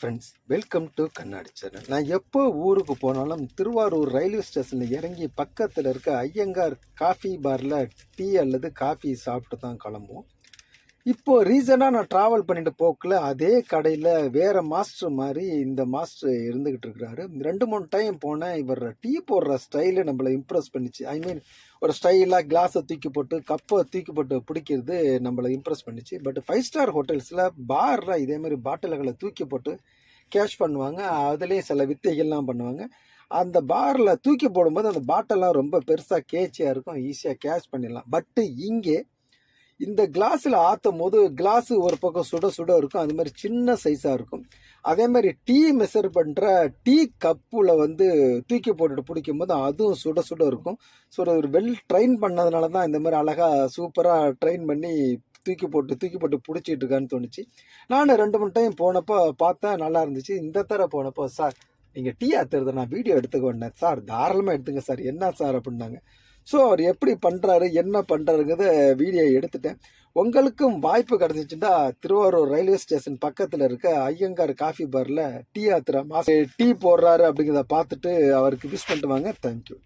Friends, welcome to கண்ணாடி channel. நான் எப்போ ஊருக்கு போனாலும் திருவாரூர் ரயில்வே ஸ்டேஷனில் இறங்கி பக்கத்தில் இருக்க ஐயங்கார் காஃபி பாரில் டீ அல்லது காஃபி சாப்பிட்டு தான் கிளம்புவோம். இப்போ ரீசனாக நான் ட்ராவல் பண்ணிட்டு போக்கில் அதே கடையில் வேறு மாஸ்டர் மாதிரி இந்த மாஸ்டர் இருந்துக்கிட்டு இருக்கிறாரு. 2-3 டைம் போனேன். இவர் டீ போடுற ஸ்டைலு நம்மளை இம்ப்ரெஸ் பண்ணிச்சு. ஒரு ஸ்டைலாக கிளாஸை தூக்கி போட்டு கப்பை தூக்கி போட்டு பிடிக்கிறது நம்மளை இம்ப்ரெஸ் பண்ணிச்சு. பட் 5 ஸ்டார் ஹோட்டல்ஸில் பாரில் இதேமாரி பாட்டில்களை தூக்கி போட்டு கேஷ் பண்ணுவாங்க. அதுலேயும் சில வித்தைகள்லாம் பண்ணுவாங்க. அந்த பாரில் தூக்கி போடும்போது அந்த பாட்டிலாம் ரொம்ப பெருசாக கேச்சியாக இருக்கும், ஈஸியாக கேஷ் பண்ணிடலாம். பட்டு இங்கே இந்த கிளாஸில் ஆற்றும் போது கிளாஸு ஒரு பக்கம் சுட சுட இருக்கும், அது மாதிரி சின்ன சைஸாக இருக்கும். அதே மாதிரி டீ மெஷர் பண்ணுற டீ கப்பில் தூக்கி போட்டுட்டு பிடிக்கும் போது அதுவும் சுட சுட இருக்கும். ஸோ ஒரு ட்ரெயின் பண்ணதுனால தான் இந்த மாதிரி அழகாக சூப்பராக ட்ரெயின் பண்ணி தூக்கி போட்டு பிடிச்சிட்டு இருக்கான்னு தோணுச்சு. நான் 2-3 டைம் போனப்போ பார்த்தேன், நல்லா இருந்துச்சு. இந்த தடவை போனப்போ, சார் நீங்கள் டீ ஆத்துறத நான் வீடியோ எடுத்துக்க வேண்டேன் சார், தாராளமாக எடுத்துங்க சார், என்ன சார் அப்படின்னாங்க. ஸோ அவர் எப்படி பண்ணுறாரு என்ன பண்ணுறாருங்கிறத வீடியோ எடுத்துட்டேன். உங்களுக்கும் வாய்ப்பு கிடச்சிச்சுன்னா திருவாரூர் ரயில்வே ஸ்டேஷன் பக்கத்தில் இருக்க ஐயங்கார் காஃபி பாரில் டீ ஆத்துற டீ போடுறாரு அப்படிங்கிறத பார்த்துட்டு அவருக்கு விஷ் பண்ணிட்டு வாங்க. தேங்க்யூ.